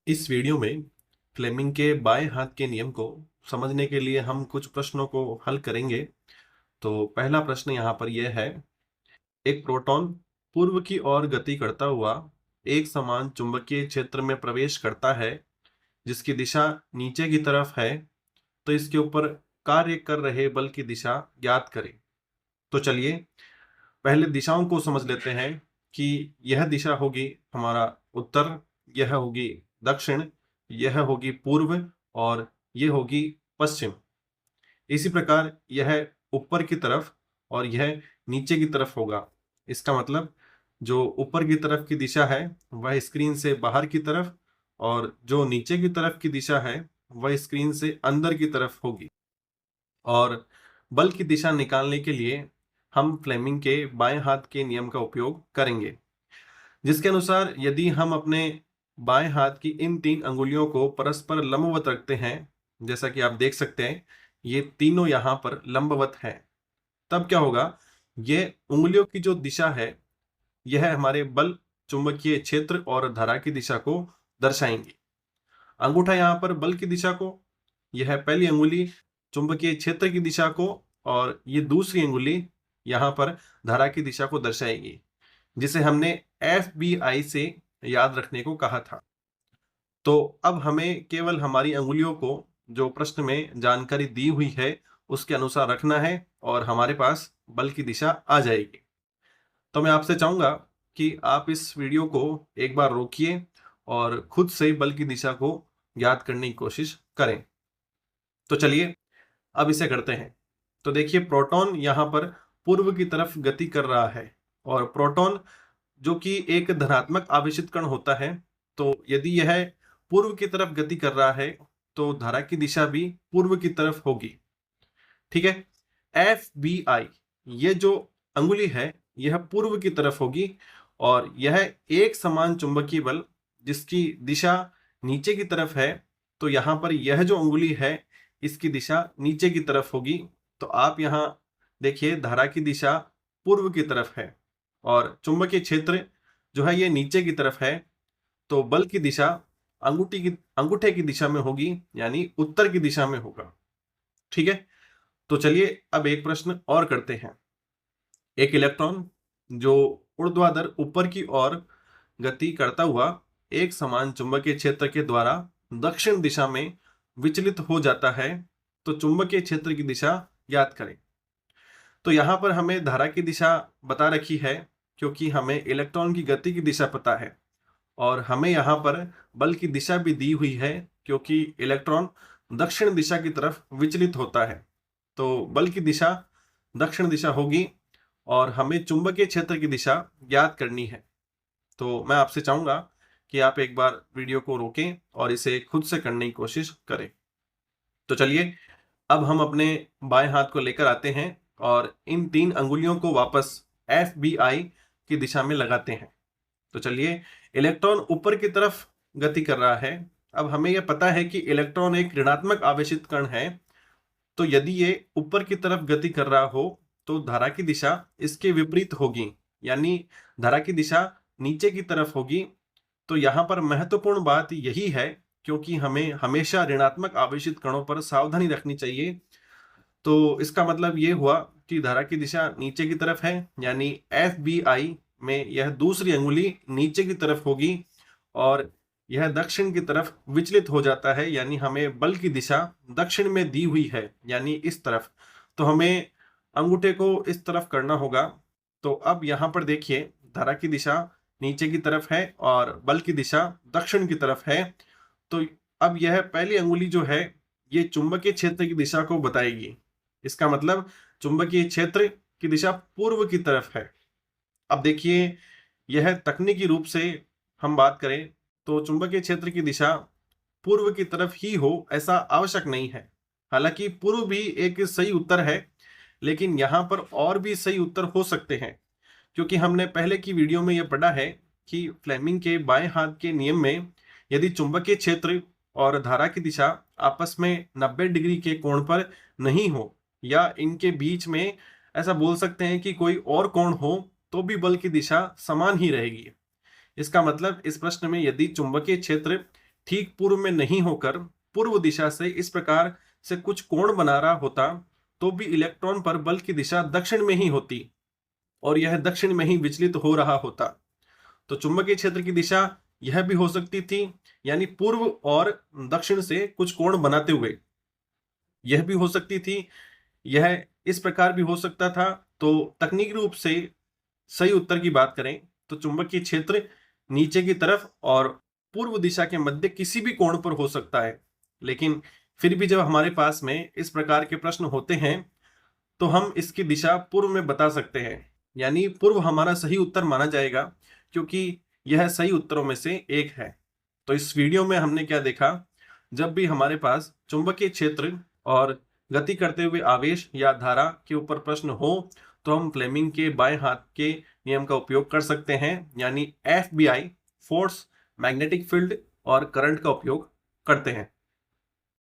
इस वीडियो में फ्लेमिंग के बाएं हाथ के नियम को समझने के लिए हम कुछ प्रश्नों को हल करेंगे। तो पहला प्रश्न यहाँ पर यह है, एक प्रोटॉन पूर्व की ओर गति करता हुआ एक समान चुंबकीय क्षेत्र में प्रवेश करता है जिसकी दिशा नीचे की तरफ है, तो इसके ऊपर कार्य कर रहे बल की दिशा ज्ञात करें। तो चलिए पहले दिशाओं को समझ लेते हैं कि यह दिशा होगी हमारा उत्तर, यह होगी दक्षिण, यह होगी पूर्व और यह होगी पश्चिम। इसी प्रकार यह ऊपर की तरफ और यह नीचे की तरफ होगा। इसका मतलब जो ऊपर की तरफ की दिशा है वह स्क्रीन से बाहर की तरफ, और जो नीचे की तरफ की दिशा है वह स्क्रीन से अंदर की तरफ होगी। और बल की दिशा निकालने के लिए हम फ्लेमिंग के बाएं हाथ के नियम का उपयोग करेंगे, जिसके अनुसार यदि हम अपने बाएं हाथ की इन तीन अंगुलियों को परस्पर लंबवत रखते हैं, जैसा कि आप देख सकते हैं ये तीनों यहाँ पर लंबवत हैं, तब क्या होगा, ये उंगलियों की जो दिशा है यह हमारे बल, चुंबकीय क्षेत्र और धारा की दिशा को दर्शाएंगी। अंगूठा यहाँ पर बल की दिशा को, यह पहली अंगुली चुंबकीय क्षेत्र की दिशा को, और ये दूसरी अंगुली यहाँ पर धारा की दिशा को दर्शाएगी, जिसे हमने FBI से याद रखने को कहा था। तो अब हमें केवल हमारी अंगुलियों को जो प्रश्न में जानकारी दी हुई है उसके अनुसार रखना है और हमारे पास बल की दिशा आ जाएगी। तो मैं आपसे चाहूंगा कि आप इस वीडियो को एक बार रोकिए और खुद से बल की दिशा को याद करने की कोशिश करें। तो चलिए अब इसे करते हैं। तो देखिए प्रोटॉन यहाँ पर पूर्व की तरफ गति कर रहा है, और प्रोटॉन जो कि एक धनात्मक आवेशित कण होता है, तो यदि यह पूर्व की तरफ गति कर रहा है तो धारा की दिशा भी पूर्व की तरफ होगी। ठीक है, FBI ये जो अंगुली है यह पूर्व की तरफ होगी, और यह एक समान चुंबकीय बल जिसकी दिशा नीचे की तरफ है, तो यहाँ पर यह जो अंगुली है इसकी दिशा नीचे की तरफ होगी। तो आप यहाँ देखिए धारा की दिशा पूर्व की तरफ है और चुंबकीय क्षेत्र जो है ये नीचे की तरफ है, तो बल की दिशा अंगूठे की दिशा में होगी, यानी उत्तर की दिशा में होगा। ठीक है, तो चलिए अब एक प्रश्न और करते हैं। एक इलेक्ट्रॉन जो ऊर्ध्वाधर ऊपर की ओर गति करता हुआ एक समान चुंबकीय क्षेत्र के द्वारा दक्षिण दिशा में विचलित हो जाता है, तो चुंबकीय क्षेत्र की दिशा ज्ञात करें। तो यहाँ पर हमें धारा की दिशा बता रखी है क्योंकि हमें इलेक्ट्रॉन की गति की दिशा पता है, और हमें यहाँ पर बल की दिशा भी दी हुई है क्योंकि इलेक्ट्रॉन दक्षिण दिशा की तरफ विचलित होता है। तो बल की दिशा दक्षिण दिशा होगी और हमें चुंबकीय क्षेत्र की दिशा ज्ञात करनी है। तो मैं आपसे चाहूंगा कि आप एक बार वीडियो को रोकें और इसे खुद से करने की कोशिश करें। तो चलिए अब हम अपने बाएं हाथ को लेकर आते हैं और इन तीन अंगुलियों को वापस FBI की दिशा में लगाते हैं। तो चलिए, इलेक्ट्रॉन ऊपर की तरफ गति कर रहा है। अब हमें यह पता है कि इलेक्ट्रॉन एक ऋणात्मक आवेशित कण है, तो यदि ये ऊपर की तरफ गति कर रहा हो तो धारा की दिशा इसके विपरीत होगी, यानी धारा की दिशा नीचे की तरफ होगी। तो यहाँ पर महत्वपूर्ण बात यही है क्योंकि हमें हमेशा ऋणात्मक आवेशित कणों पर सावधानी रखनी चाहिए। तो इसका मतलब ये हुआ कि धारा की दिशा नीचे की तरफ है, यानी FBI में यह दूसरी अंगुली नीचे की तरफ होगी और यह दक्षिण की तरफ विचलित हो जाता है, यानी हमें बल की दिशा दक्षिण में दी हुई है, यानी इस तरफ। तो हमें अंगूठे को इस तरफ करना होगा। तो अब यहाँ पर देखिए धारा की दिशा नीचे की तरफ है और बल की दिशा दक्षिण की तरफ है। तो अब यह पहली अंगुली जो है ये चुंबकीय क्षेत्र की दिशा को बताएगी। इसका मतलब चुंबकीय क्षेत्र की दिशा पूर्व की तरफ है। अब देखिए यह तकनीकी रूप से हम बात करें तो चुंबकीय क्षेत्र की दिशा पूर्व की तरफ ही हो ऐसा आवश्यक नहीं है। हालांकि पूर्व भी एक सही उत्तर है, लेकिन यहाँ पर और भी सही उत्तर हो सकते हैं, क्योंकि हमने पहले की वीडियो में यह पढ़ा है कि फ्लेमिंग के बाएं हाथ के नियम में यदि चुंबकीय क्षेत्र और धारा की दिशा आपस में 90 डिग्री के कोण पर नहीं हो, या इनके बीच में ऐसा बोल सकते हैं कि कोई और कोण हो, तो भी बल की दिशा समान ही रहेगी। इसका मतलब इस प्रश्न में यदि चुंबकीय क्षेत्र ठीक पूर्व में नहीं होकर पूर्व दिशा से इस प्रकार से कुछ कोण बना रहा होता, तो भी इलेक्ट्रॉन पर बल की दिशा दक्षिण में ही होती और यह दक्षिण में ही विचलित हो रहा होता। तो चुंबकीय क्षेत्र की दिशा यह भी हो सकती थी, यानी पूर्व और दक्षिण से कुछ कोण बनाते हुए। यह भी हो सकती थी, यह इस प्रकार भी हो सकता था। तो तकनीकी रूप से सही उत्तर की बात करें तो चुंबकीय क्षेत्र नीचे की तरफ और पूर्व दिशा के मध्य किसी भी कोण पर हो सकता है। लेकिन फिर भी जब हमारे पास में इस प्रकार के प्रश्न होते हैं तो हम इसकी दिशा पूर्व में बता सकते हैं, यानी पूर्व हमारा सही उत्तर माना जाएगा क्योंकि यह सही उत्तरों में से एक है। तो इस वीडियो में हमने क्या देखा, जब भी हमारे पास चुंबकीय क्षेत्र और गति करते हुए आवेश या धारा के ऊपर प्रश्न हो तो हम फ्लेमिंग के बाएं हाथ के नियम का उपयोग कर सकते हैं, यानी FBI, फोर्स, मैग्नेटिक फील्ड और करंट का उपयोग करते हैं।